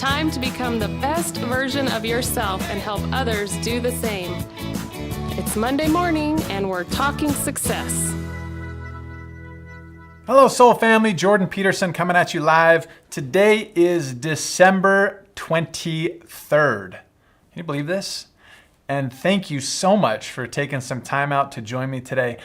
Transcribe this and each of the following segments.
time to become the best version of yourself and help others do the same. It's Monday morning and we're talking success. Hello, Soul Family. Jordan Peterson coming at you live. Today is December 23rd. Can you believe this? And thank you so much for taking some time out to join me today.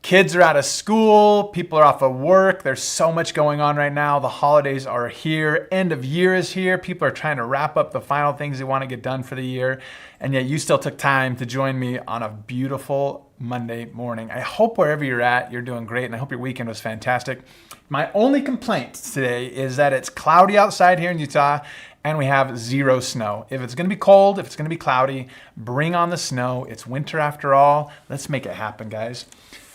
Kids are out of school, people are off of work, there's so much going on right now. The holidays are here, end of year is here, people are trying to wrap up the final things they want to get done for the year, and yet you still took time to join me on a beautiful Monday morning. I hope wherever you're at, you're doing great, and I hope your weekend was fantastic. My only complaint today is that it's cloudy outside here in Utah, and we have zero snow. If it's gonna be cold, if it's gonna be cloudy, bring on the snow. It's winter after all. Let's make it happen, guys.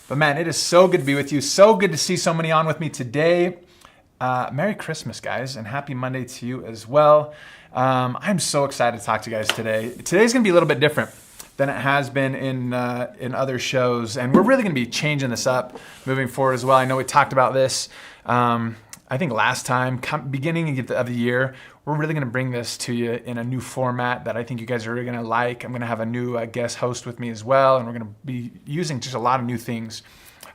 But man, it is so good to be with you. So good to see so many on with me today. Merry Christmas, guys, and happy Monday to you as well. I'm so excited to talk to you guys today. Today's gonna be a little bit different than it has been in other shows, and we're really gonna be changing this up moving forward as well. I know we talked about this, I think last time, beginning of the year. We're really gonna bring this to you in a new format that I think you guys are really gonna like. I'm gonna have a new guest host with me as well, and we're gonna be using just a lot of new things.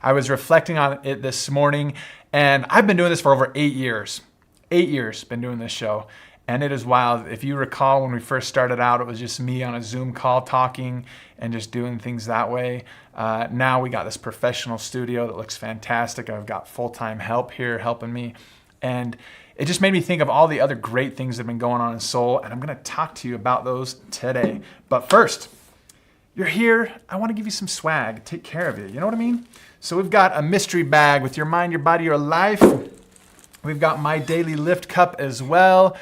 I was reflecting on it this morning, and I've been doing this for over 8 years. 8 years, been doing this show, and it is wild. If you recall, when we first started out, it was just me on a Zoom call talking and just doing things that way. Now we got this professional studio that looks fantastic. I've got full-time help here helping me, and it just made me think of all the other great things that have been going on in Soul, and I'm gonna talk to you about those today. But first, you're here, I wanna give you some swag, take care of you, you know what I mean? So we've got a mystery bag with your mind, your body, your life. We've got my daily lift cup as well.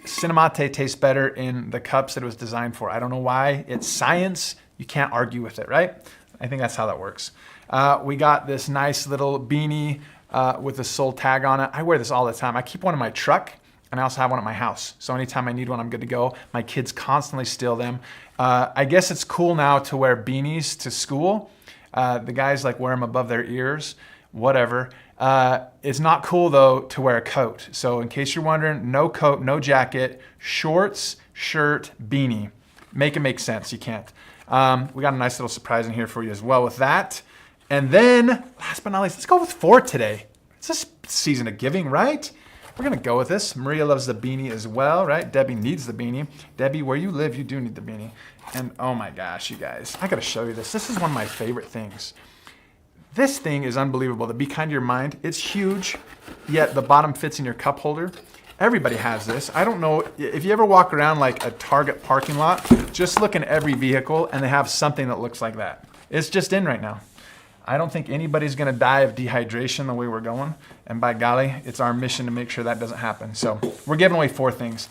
Cinnamate tastes better in the cups that it was designed for. I don't know why, it's science, you can't argue with it, right? I think that's how that works. We got this nice little beanie with the Soul tag on it. I wear this all the time. I keep one in my truck, and I also have one at my house. So anytime I need one, I'm good to go. My kids constantly steal them. I guess it's cool now to wear beanies to school. The guys like wear them above their ears, whatever. It's not cool though to wear a coat. So in case you're wondering, no coat, no jacket, shorts, shirt, beanie. Make it make sense, you can't. We got a nice little surprise in here for you as well with that. And then, last but not least, let's go with 4 today. It's this season of giving, right? We're gonna go with this. Maria loves the beanie as well, right? Debbie needs the beanie. Debbie, where you live, you do need the beanie. And oh my gosh, you guys, I gotta show you this. This is one of my favorite things. This thing is unbelievable. The Be Kind to Your Mind, it's huge, yet the bottom fits in your cup holder. Everybody has this. I don't know, if you ever walk around like a Target parking lot, just look in every vehicle and they have something that looks like that. It's just in right now. I don't think anybody's gonna die of dehydration the way we're going. And by golly, it's our mission to make sure that doesn't happen. So we're giving away 4 things.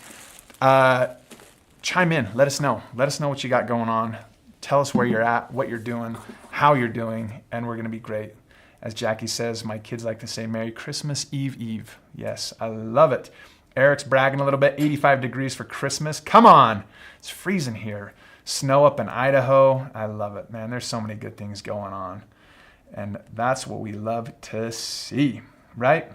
Chime in, let us know. Let us know what you got going on. Tell us where you're at, what you're doing, how you're doing, and we're gonna be great. As Jackie says, my kids like to say, Merry Christmas Eve Eve. Yes, I love it. Eric's bragging a little bit, 85 degrees for Christmas. Come on, it's freezing here. Snow up in Idaho, I love it, man. There's so many good things going on. And that's what we love to see, right?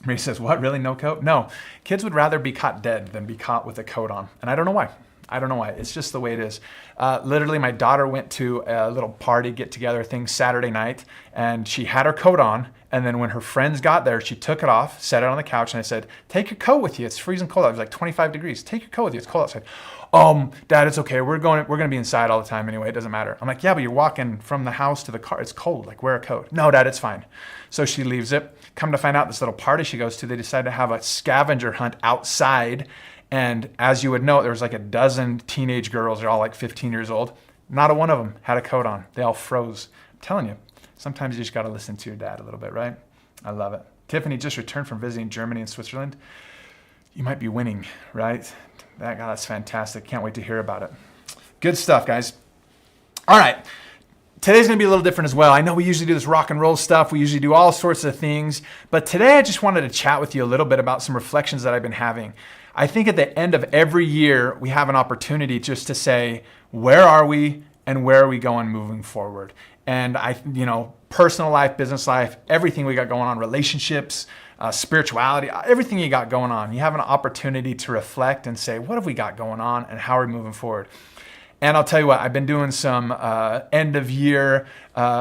Marie says, what, really, no coat? No, kids would rather be caught dead than be caught with a coat on. And I don't know why. I don't know why. It's just the way it is. Literally, my daughter went to a little party, get-together thing Saturday night, and she had her coat on. And then when her friends got there, she took it off, set it on the couch, and I said, take your coat with you. It's freezing cold. It was like 25 degrees. Take your coat with you. It's cold outside. Dad, it's okay. We're gonna be inside all the time anyway. It doesn't matter. I'm like, yeah, but you're walking from the house to the car. It's cold. Like, wear a coat. No, Dad, it's fine. So she leaves it. Come to find out, this little party she goes to, they decided to have a scavenger hunt outside. And as you would know, there was like a dozen teenage girls. They're all like 15 years old. Not a one of them had a coat on. They all froze. I'm telling you, sometimes you just got to listen to your dad a little bit, right? I love it. Tiffany just returned from visiting Germany and Switzerland. You might be winning, right? That's fantastic. Can't wait to hear about it. Good stuff, guys. All right. Today's gonna be a little different as well. I know we usually do this rock and roll stuff. We usually do all sorts of things. But today I just wanted to chat with you a little bit about some reflections that I've been having. I think at the end of every year, we have an opportunity just to say, where are we and where are we going moving forward? And personal life, business life, everything we got going on, relationships, spirituality, everything you got going on. You have an opportunity to reflect and say, what have we got going on and how are we moving forward? And I'll tell you what, I've been doing some end of year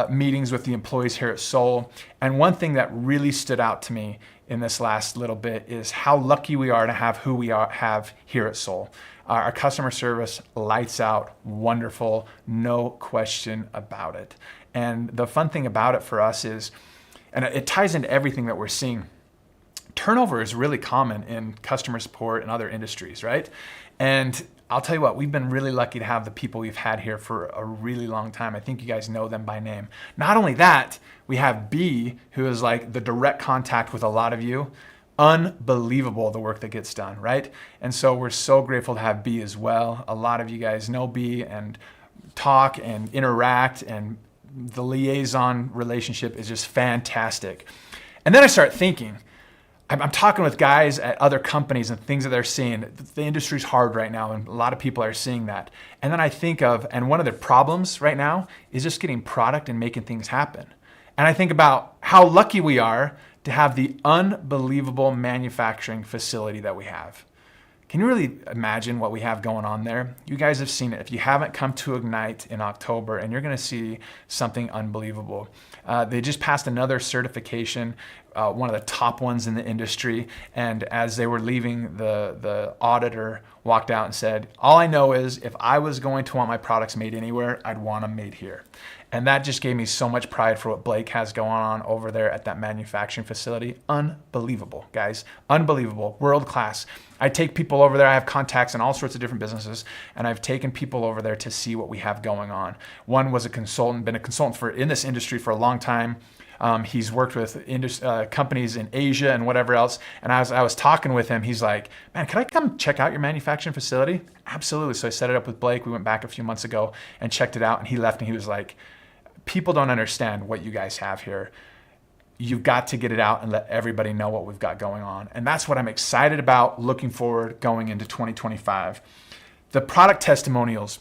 meetings with the employees here at Soul. And one thing that really stood out to me in this last little bit is how lucky we are to have who we have here at Soul. Our customer service, lights out, wonderful, no question about it. And the fun thing about it for us is, and it ties into everything that we're seeing, turnover is really common in customer support and other industries, right? And I'll tell you what, we've been really lucky to have the people we've had here for a really long time. I think you guys know them by name. Not only that, we have B, who is like the direct contact with a lot of you. Unbelievable the work that gets done, right? And so we're so grateful to have B as well. A lot of you guys know B and talk and interact, and the liaison relationship is just fantastic. And then I start thinking, I'm talking with guys at other companies and things that they're seeing. The industry's hard right now, and a lot of people are seeing that. And then I think of, and one of the problems right now is just getting product and making things happen. And I think about how lucky we are to have the unbelievable manufacturing facility that we have. Can you really imagine what we have going on there? You guys have seen it. If you haven't, come to Ignite in October and you're going to see something unbelievable. They just passed another certification, one of the top ones in the industry. And as they were leaving, the auditor walked out and said, all I know is if I was going to want my products made anywhere, I'd want them made here. And that just gave me so much pride for what Blake has going on over there at that manufacturing facility. Unbelievable, guys. Unbelievable. World class. I take people over there. I have contacts in all sorts of different businesses, and I've taken people over there to see what we have going on. One was a consultant, been a consultant in this industry for a long time. He's worked with companies in Asia and whatever else. And I was talking with him. He's like, man, can I come check out your manufacturing facility? Absolutely. So I set it up with Blake. We went back a few months ago and checked it out. And he left and he was like, people don't understand what you guys have here. You've got to get it out and let everybody know what we've got going on. And that's what I'm excited about looking forward going into 2025. The product testimonials,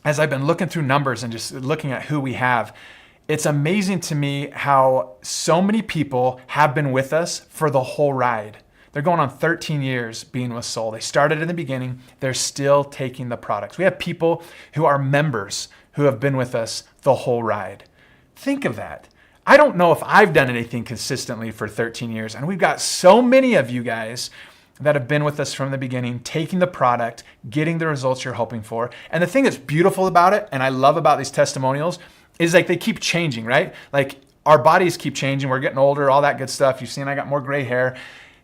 as I've been looking through numbers and just looking at who we have, it's amazing to me how so many people have been with us for the whole ride. They're going on 13 years being with Soul. They started in the beginning. They're still taking the products. We have people who are members who have been with us the whole ride. Think of that. I don't know if I've done anything consistently for 13 years, and we've got so many of you guys that have been with us from the beginning, taking the product, getting the results you're hoping for. And the thing that's beautiful about it, and I love about these testimonials, is like they keep changing, right? Like our bodies keep changing. We're getting older, all that good stuff. You've seen I got more gray hair.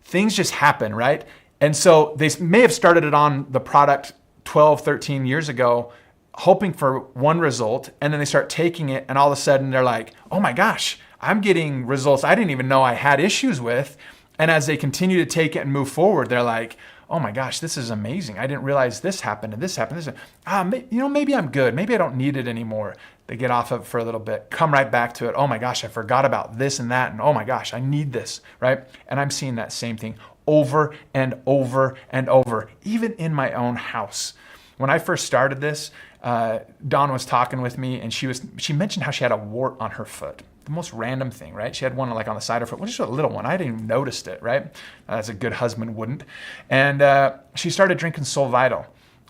Things just happen, right? And so they may have started it on the product 12, 13 years ago, hoping for one result, and then they start taking it, and all of a sudden they're like, oh my gosh, I'm getting results I didn't even know I had issues with. And as they continue to take it and move forward, they're like, oh my gosh, this is amazing. I didn't realize this happened and this happened. Maybe I'm good. Maybe I don't need it anymore. They get off of it for a little bit, come right back to it. Oh my gosh, I forgot about this and that. And oh my gosh, I need this, right? And I'm seeing that same thing over and over and over, even in my own house. When I first started this, Dawn was talking with me and she mentioned how she had a wart on her foot. The most random thing, right? She had one like on the side of her foot, just a little one. I hadn't even noticed it, right? As a good husband wouldn't. And she started drinking Soul Vital.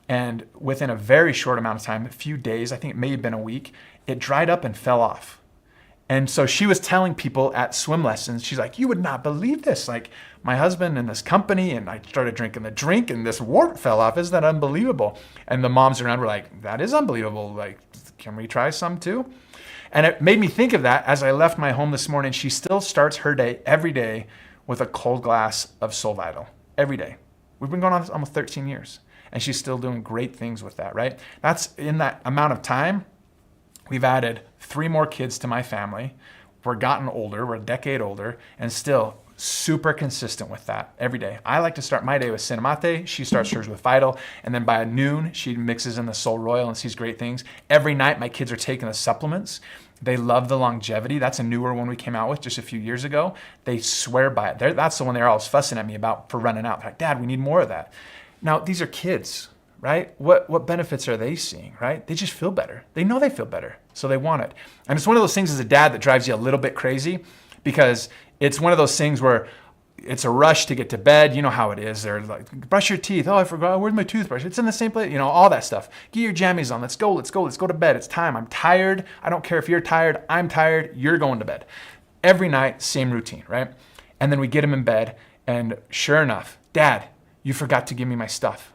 And within a very short amount of time, a few days, I think it may have been a week, it dried up and fell off. And so she was telling people at swim lessons, she's like, you would not believe this. Like my husband and this company, and I started drinking the drink and this wart fell off. Isn't that unbelievable? And the moms around were like, that is unbelievable. Like, can we try some too? And it made me think of that as I left my home this morning. She still starts her day every day with a cold glass of Soul Vital. Every day. We've been going on this almost 13 years. And she's still doing great things with that, right? That's in that amount of time, we've added 3 more kids to my family. We're gotten older, we're a decade older, and still super consistent with that every day. I like to start my day with Cinnamate. She starts hers with Vital. And then by noon, she mixes in the Soul Royal and sees great things. Every night, my kids are taking the supplements. They love the longevity. That's a newer one we came out with just a few years ago. They swear by it. That's the one they're always fussing at me about for running out. They're like, Dad, we need more of that. Now, these are kids, right? What benefits are they seeing, right? They just feel better. They know they feel better, so they want it. And it's one of those things as a dad that drives you a little bit crazy because it's one of those things where it's a rush to get to bed. You know how it is. They're like, brush your teeth. Oh, I forgot. Where's my toothbrush? It's in the same place. All that stuff. Get your jammies on. Let's go to bed. It's time. I'm tired. I don't care if you're tired. I'm tired. You're going to bed. Every night, same routine, right? And then we get them in bed, and sure enough, Dad, you forgot to give me my stuff.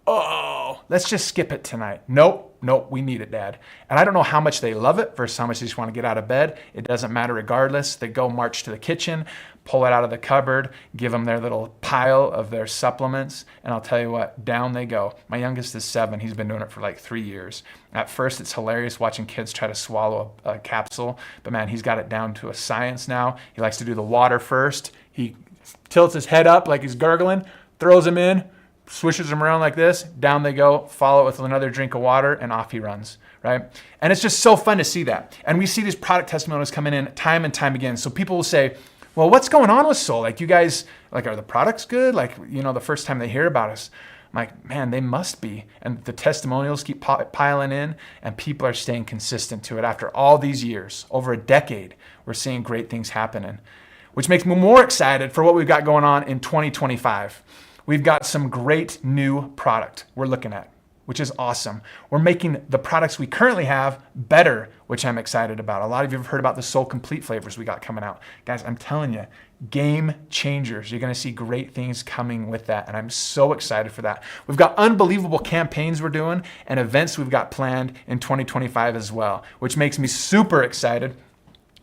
Oh, let's just skip it tonight. Nope, we need it, Dad. And I don't know how much they love it versus how much they just want to get out of bed. It doesn't matter regardless. They go march to the kitchen, pull it out of the cupboard, give them their little pile of their supplements, and I'll tell you what, down they go. My youngest is 7. He's been doing it for like 3 years. At first, it's hilarious watching kids try to swallow a capsule, but man, he's got it down to a science now. He likes to do the water first. He tilts his head up like he's gurgling, throws them in, swishes them around like this, down they go, follow it with another drink of water, and off he runs, right? And it's just so fun to see that. And we see these product testimonials coming in time and time again. So people will say, well, what's going on with Soul? Like, you guys, like, are the products good? Like, the first time they hear about us. I'm like, man, they must be. And the testimonials keep piling in, and people are staying consistent to it. After all these years, over a decade, we're seeing great things happening, which makes me more excited for what we've got going on in 2025. We've got some great new product we're looking at, which is awesome. We're making the products we currently have better, which I'm excited about. A lot of you have heard about the Soul Complete flavors we got coming out. Guys, I'm telling you, game changers. You're going to see great things coming with that, and I'm so excited for that. We've got unbelievable campaigns we're doing and events we've got planned in 2025 as well, which makes me super excited.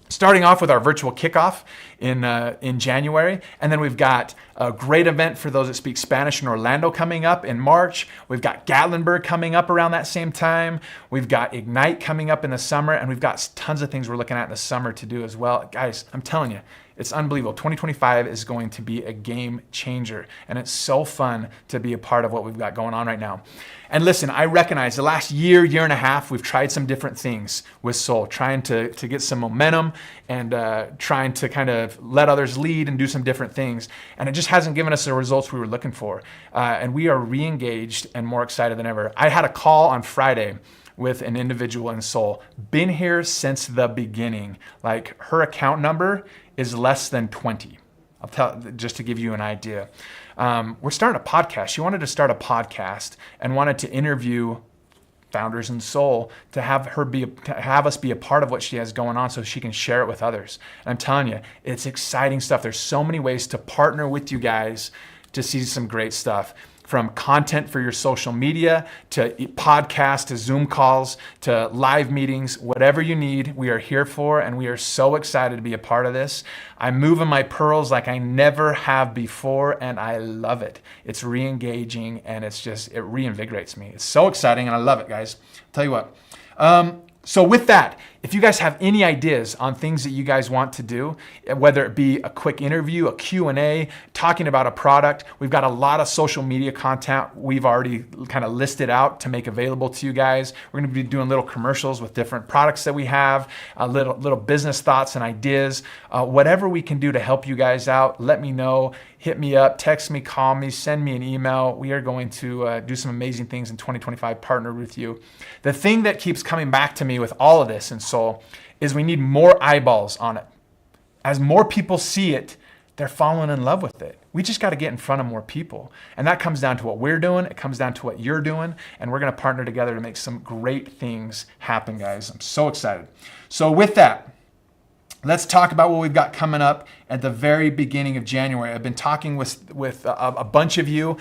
Starting off with our virtual kickoff in January, and then we've got a great event for those that speak Spanish in Orlando coming up in March. We've got Gatlinburg coming up around that same time. We've got Ignite coming up in the summer, and we've got tons of things we're looking at in the summer to do as well. Guys, I'm telling you, it's unbelievable. 2025 is going to be a game changer, and it's so fun to be a part of what we've got going on right now. And listen, I recognize the last year and a half, we've tried some different things with Soul, trying to get some momentum and trying to kind of let others lead and do some different things. And it just hasn't given us the results we were looking for. And we are re-engaged and more excited than ever. I had a call on Friday with an individual in Soul, been here since the beginning. Like, her account number is less than 20. I'll tell, just to give you an idea. We're starting a podcast. She wanted to start a podcast and wanted to interview founders in Soul to have us be a part of what she has going on so she can share it with others. And I'm telling you, it's exciting stuff. There's so many ways to partner with you guys to see some great stuff. From content for your social media, to podcasts, to Zoom calls, to live meetings, whatever you need, we are here for, and we are so excited to be a part of this. I'm moving my pearls like I never have before, and I love it. It's re-engaging, and it reinvigorates me. It's so exciting, and I love it, guys. I'll tell you what. So with that, if you guys have any ideas on things that you guys want to do, whether it be a quick interview, a Q&A, talking about a product, we've got a lot of social media content we've already kind of listed out to make available to you guys. We're going to be doing little commercials with different products that we have, little business thoughts and ideas. Whatever we can do to help you guys out, let me know. Hit me up, text me, call me, send me an email. We are going to do some amazing things in 2025, partner with you. The thing that keeps coming back to me with all of this in Soul is we need more eyeballs on it. As more people see it, they're falling in love with it. We just got to get in front of more people. And that comes down to what we're doing. It comes down to what you're doing. And we're going to partner together to make some great things happen, guys. I'm so excited. So with that, let's talk about what we've got coming up at the very beginning of January. I've been talking with a bunch of you.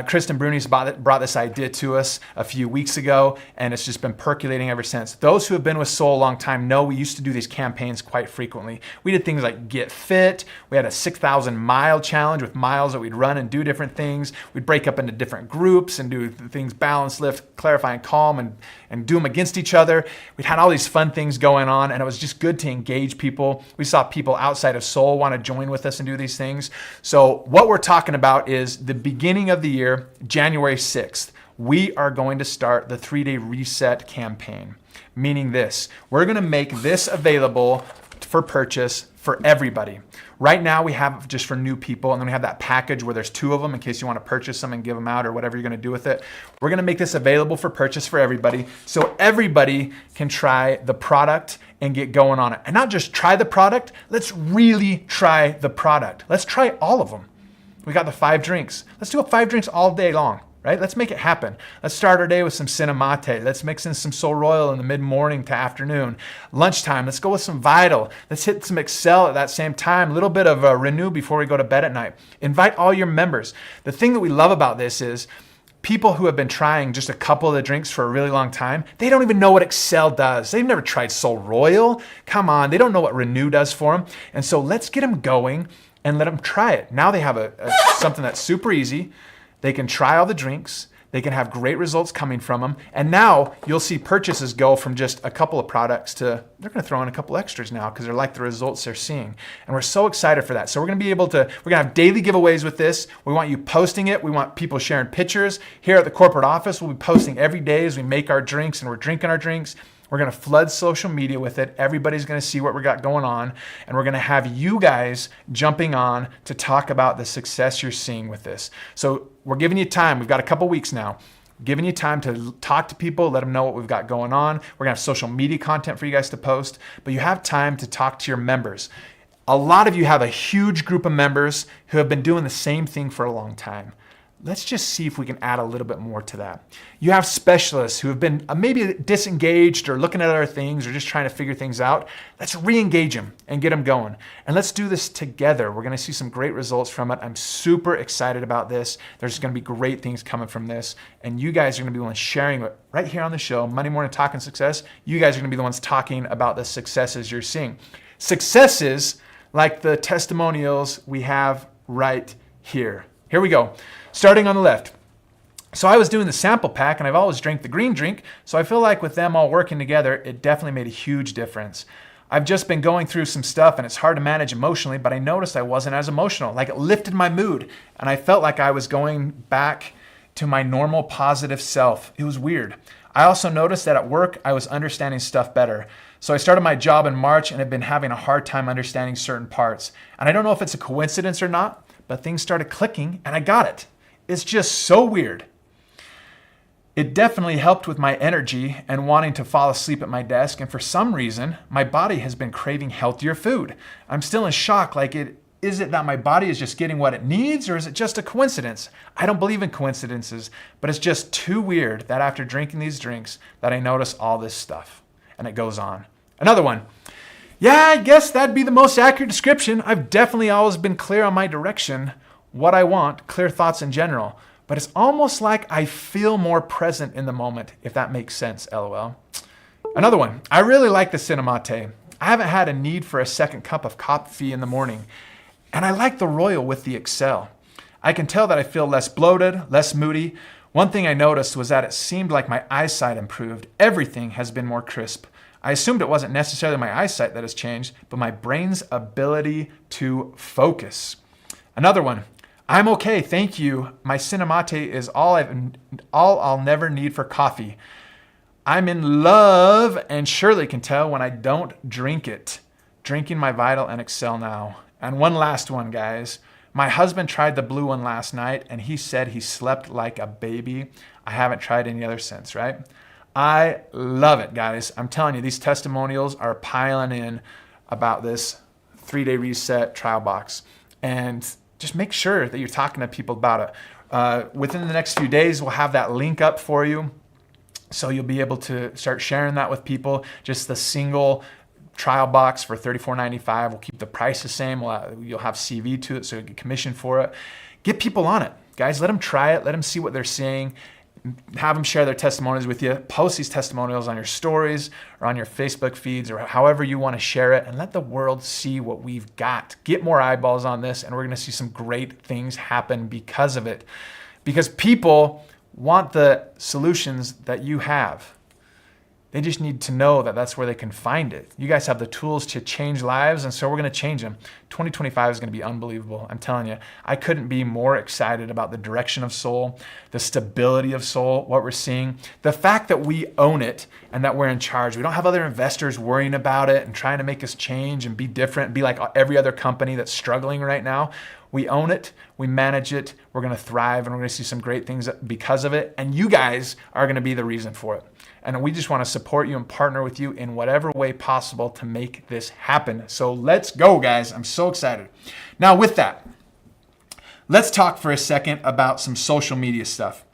Kristen Bruni's brought this idea to us a few weeks ago, and it's just been percolating ever since. Those who have been with Soul a long time know we used to do these campaigns quite frequently. We did things like Get Fit. We had a 6,000 mile challenge with miles that we'd run and do different things. We'd break up into different groups and do things balance, lift, clarify, and calm, and do them against each other. We'd had all these fun things going on, and it was just good to engage people. We saw people outside of Soul want to join with us and do these things. So what we're talking about is the beginning of the year, January 6th, we are going to start the 3-day reset campaign. Meaning this, we're going to make this available for purchase for everybody. Right now we have just for new people, and then we have that package where there's 2 of them in case you want to purchase them and give them out or whatever you're going to do with it. We're going to make this available for purchase for everybody so everybody can try the product and get going on it. And not just try the product, let's really try the product. Let's try all of them. We got the 5 drinks. Let's do 5 drinks all day long. Right? Let's make it happen. Let's start our day with some Cinemate. Let's mix in some Sol Royal in the mid-morning to afternoon. Lunchtime, let's go with some Vital. Let's hit some Excel at that same time. A little bit of Renew before we go to bed at night. Invite all your members. The thing that we love about this is people who have been trying just a couple of the drinks for a really long time, they don't even know what Excel does. They've never tried Sol Royal. Come on, they don't know what Renew does for them. And so let's get them going and let them try it. Now they have something that's super easy. They can try all the drinks. They can have great results coming from them. And now you'll see purchases go from just a couple of products to, they're going to throw in a couple extras now because they're like the results they're seeing. And we're so excited for that. So we're going to have daily giveaways with this. We want you posting it. We want people sharing pictures. Here at the corporate office, we'll be posting every day as we make our drinks and we're drinking our drinks. We're going to flood social media with it. Everybody's going to see what we got going on. And we're going to have you guys jumping on to talk about the success you're seeing with this. So we're giving you time. We've got a couple weeks now. Giving you time to talk to people, let them know what we've got going on. We're going to have social media content for you guys to post. But you have time to talk to your members. A lot of you have a huge group of members who have been doing the same thing for a long time. Let's just see if we can add a little bit more to that. You have specialists who have been maybe disengaged or looking at other things or just trying to figure things out. Let's re-engage them and get them going. And let's do this together. We're going to see some great results from it. I'm super excited about this. There's going to be great things coming from this. And you guys are going to be the ones sharing it right here on the show, Monday Morning Talking Success. You guys are going to be the ones talking about the successes you're seeing. Successes like the testimonials we have right here. Here we go. Starting on the left. So I was doing the sample pack and I've always drank the green drink. So I feel like with them all working together, it definitely made a huge difference. I've just been going through some stuff and it's hard to manage emotionally, but I noticed I wasn't as emotional. Like it lifted my mood and I felt like I was going back to my normal positive self. It was weird. I also noticed that at work, I was understanding stuff better. So I started my job in March and have been having a hard time understanding certain parts. And I don't know if it's a coincidence or not, but things started clicking and I got it. It's just so weird. It definitely helped with my energy and wanting to fall asleep at my desk. And for some reason, my body has been craving healthier food. I'm still in shock. Is it that my body is just getting what it needs, or is it just a coincidence? I don't believe in coincidences, but it's just too weird that after drinking these drinks that I notice all this stuff. And it goes on. Another one. Yeah, I guess that'd be the most accurate description. I've definitely always been clear on my direction, what I want, clear thoughts in general. But it's almost like I feel more present in the moment, if that makes sense, LOL. Another one. I really like the Cinemate. I haven't had a need for a second cup of coffee in the morning. And I like the Royal with the Excel. I can tell that I feel less bloated, less moody. One thing I noticed was that it seemed like my eyesight improved. Everything has been more crisp. I assumed it wasn't necessarily my eyesight that has changed, but my brain's ability to focus. Another one. I'm okay, thank you. My Cinemate is all I'll never need for coffee. I'm in love and surely can tell when I don't drink it. Drinking my Vital and Excel now. And one last one, guys. My husband tried the blue one last night and he said he slept like a baby. I haven't tried any other since, right? I love it, guys. I'm telling you, these testimonials are piling in about this 3-day reset trial box. And just make sure that you're talking to people about it. Within the next few days, we'll have that link up for you. So you'll be able to start sharing that with people. Just the single trial box for $34.95. We'll keep the price the same. You'll have CV to it, so you get commission for it. Get people on it. Guys, let them try it. Let them see what they're seeing. Have them share their testimonials with you. Post these testimonials on your stories or on your Facebook feeds or however you want to share it, and let the world see what we've got. Get more eyeballs on this, and we're going to see some great things happen because of it. Because people want the solutions that you have. They just need to know that that's where they can find it. You guys have the tools to change lives, and so we're going to change them. 2025 is going to be unbelievable. I'm telling you, I couldn't be more excited about the direction of Soul, the stability of Soul, what we're seeing, the fact that we own it and that we're in charge. We don't have other investors worrying about it and trying to make us change and be different, be like every other company that's struggling right now. We own it, we manage it, we're going to thrive, and we're going to see some great things because of it. And you guys are going to be the reason for it. And we just want to support you and partner with you in whatever way possible to make this happen. So let's go, guys. I'm so excited. Now, with that, let's talk for a second about some social media stuff.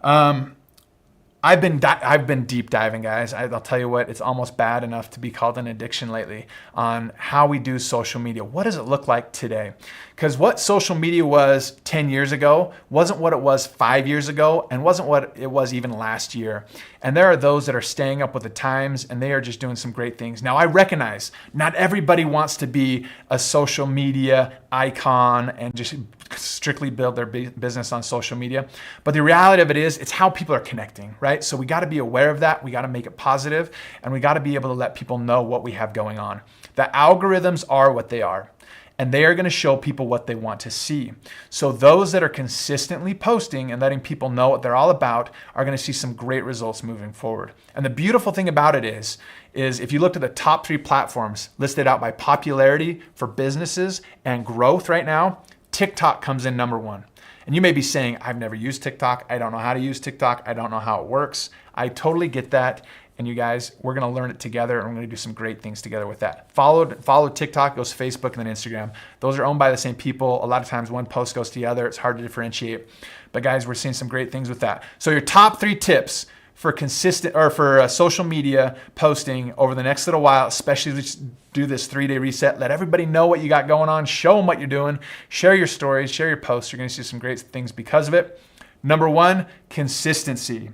I've been deep diving, guys. I'll tell you what, it's almost bad enough to be called an addiction lately on how we do social media. What does it look like today? Because what social media was 10 years ago wasn't what it was 5 years ago and wasn't what it was even last year. And there are those that are staying up with the times and they are just doing some great things. Now, I recognize not everybody wants to be a social media icon and just strictly build their business on social media. But the reality of it is, it's how people are connecting, right? So we got to be aware of that. We got to make it positive, and we got to be able to let people know what we have going on. The algorithms are what they are, and they are going to show people what they want to see. So those that are consistently posting and letting people know what they're all about are going to see some great results moving forward. And the beautiful thing about it is if you looked at the top 3 platforms listed out by popularity for businesses and growth right now, TikTok comes in number 1. And you may be saying, I've never used TikTok. I don't know how to use TikTok. I don't know how it works. I totally get that. And you guys, we're going to learn it together, and we're going to do some great things together with that. Follow TikTok, goes to Facebook, and then Instagram. Those are owned by the same people. A lot of times one post goes to the other. It's hard to differentiate. But guys, we're seeing some great things with that. So your top 3 tips for consistent or for social media posting over the next little while, especially do this 3-day reset. Let everybody know what you got going on. Show them what you're doing. Share your stories. Share your posts. You're going to see some great things because of it. Number 1, consistency.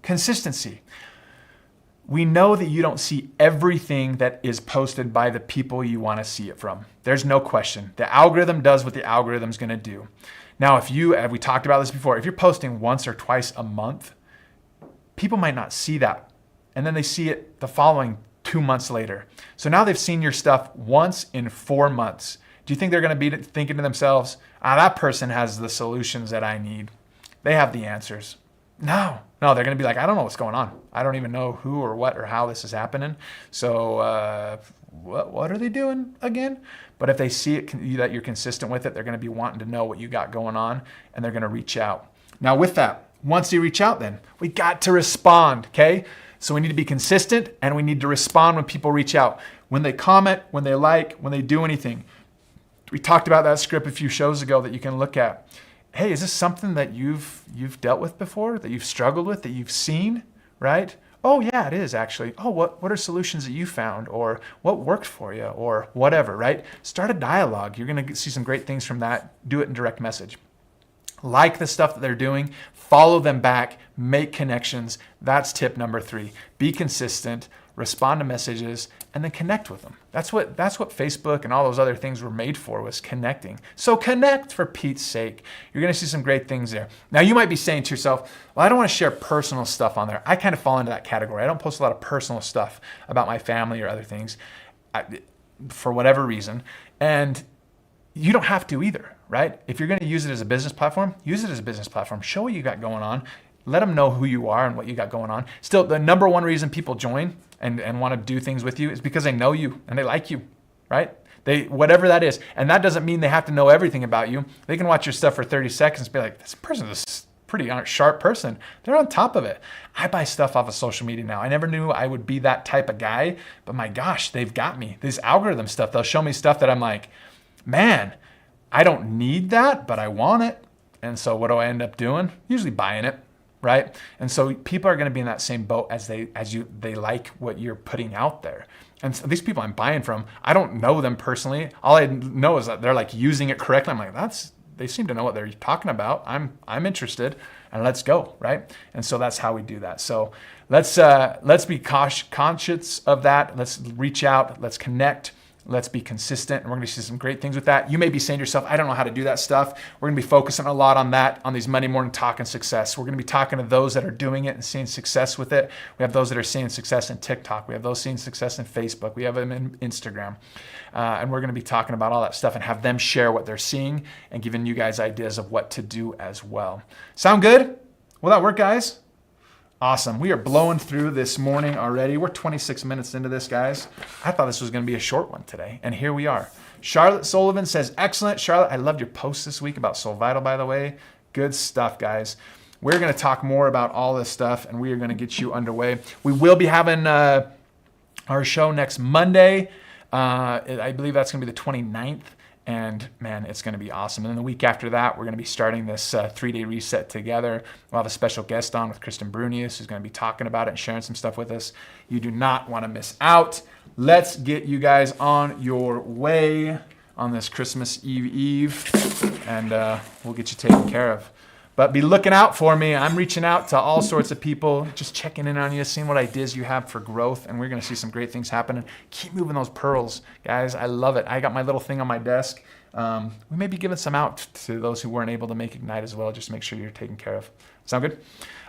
Consistency. We know that you don't see everything that is posted by the people you want to see it from. There's no question. The algorithm does what the algorithm's going to do. Now, we talked about this before, if you're posting once or twice a month, people might not see that. And then they see it the following 2 months later. So now they've seen your stuff once in 4 months. Do you think they're going to be thinking to themselves, that person has the solutions that I need. They have the answers. No, they're going to be like, I don't know what's going on. I don't even know who or what or how this is happening. So what are they doing again? But if they see it, that you're consistent with it, they're going to be wanting to know what you got going on, and they're going to reach out. Now with that, once you reach out, then we got to respond, okay? So we need to be consistent, and we need to respond when people reach out. When they comment, when they like, when they do anything. We talked about that script a few shows ago that you can look at. Hey, is this something that you've dealt with before, that you've struggled with, that you've seen, right? Oh yeah, it is actually. Oh, what are solutions that you found, or what worked for you, or whatever, right? Start a dialogue. You're going to see some great things from that. Do it in direct message. Like the stuff that they're doing, follow them back, make connections. That's tip number 3. Be consistent, respond to messages, and then connect with them. That's what Facebook and all those other things were made for, was connecting. So connect, for Pete's sake. You're going to see some great things there. Now you might be saying to yourself, well, I don't want to share personal stuff on there. I kind of fall into that category. I don't post a lot of personal stuff about my family or other things for whatever reason. And you don't have to either, right? If you're going to use it as a business platform, use it as a business platform. Show what you got going on. Let them know who you are and what you got going on. Still, the number 1 reason people join and want to do things with you is because they know you and they like you, right? Whatever that is. And that doesn't mean they have to know everything about you. They can watch your stuff for 30 seconds and be like, this person is a pretty sharp person. They're on top of it. I buy stuff off of social media now. I never knew I would be that type of guy, but my gosh, they've got me. This algorithm stuff, they'll show me stuff that I'm like, man, I don't need that, but I want it. And so what do I end up doing? Usually buying it, right? And so people are going to be in that same boat as they like what you're putting out there. And so these people I'm buying from, I don't know them personally. All I know is that they're like using it correctly. I'm like, they seem to know what they're talking about. I'm interested, and let's go, right? And so that's how we do that. So let's be conscious of that. Let's reach out. Let's connect. Let's be consistent, and we're going to see some great things with that. You may be saying to yourself, I don't know how to do that stuff. We're going to be focusing a lot on that on these Monday morning Talking Success. We're going to be talking to those that are doing it and seeing success with it. We have those that are seeing success in TikTok. We have those seeing success in Facebook. We have them in Instagram. And we're going to be talking about all that stuff and have them share what they're seeing and giving you guys ideas of what to do as well. Sound good? Will that work, guys? Awesome. We are blowing through this morning already. We're 26 minutes into this, guys. I thought this was going to be a short one today, and here we are. Charlotte Sullivan says, excellent. Charlotte, I loved your post this week about Soul Vital, by the way. Good stuff, guys. We're going to talk more about all this stuff, and we are going to get you underway. We will be having our show next Monday. I believe that's going to be the 29th. And man, it's going to be awesome. And then the week after that, we're going to be starting this 3-day reset together. We'll have a special guest on with Kristen Brunius, who's going to be talking about it and sharing some stuff with us. You do not want to miss out. Let's get you guys on your way on this Christmas Eve, and we'll get you taken care of. But be looking out for me. I'm reaching out to all sorts of people, just checking in on you, seeing what ideas you have for growth, and we're going to see some great things happening. Keep moving those pearls, guys. I love it. I got my little thing on my desk. We may be giving some out to those who weren't able to make Ignite as well. Just make sure you're taken care of. Sound good?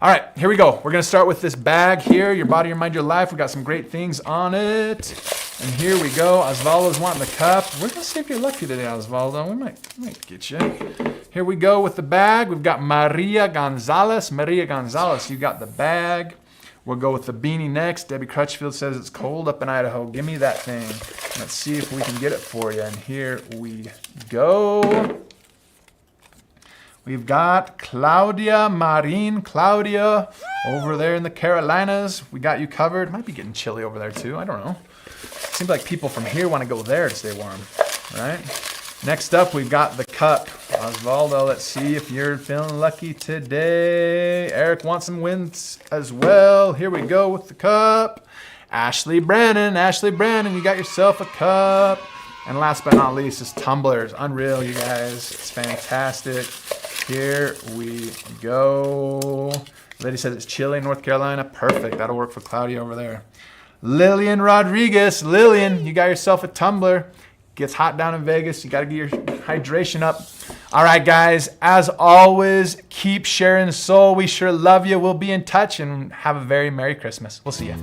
All right, here we go. We're going to start with this bag here, Your Body, Your Mind, Your Life. We got some great things on it. And here we go. Osvaldo's wanting the cup. We're going to see if you're lucky today, Osvaldo. We might get you. Here we go with the bag. We've got Maria Gonzalez. Maria Gonzalez, you got the bag. We'll go with the beanie next. Debbie Crutchfield says it's cold up in Idaho. Give me that thing. Let's see if we can get it for you. And here we go. We've got Claudia Marin. Claudia over there in the Carolinas. We got you covered. Might be getting chilly over there too. I don't know. Seems like people from here want to go there to stay warm, right? Next up, we've got the cup. Osvaldo, let's see if you're feeling lucky today. Eric wants some wins as well. Here we go with the cup. Ashley Brannon, you got yourself a cup. And last but not least is tumblers. Unreal, you guys. It's fantastic. Here we go. Lady says it's chilly in North Carolina. Perfect. That'll work for Claudia over there. Lillian Rodriguez. Lillian, you got yourself a tumbler. Gets hot down in Vegas. You got to get your hydration up. All right, guys. As always, keep sharing the soul. We sure love you. We'll be in touch and have a very Merry Christmas. We'll see you.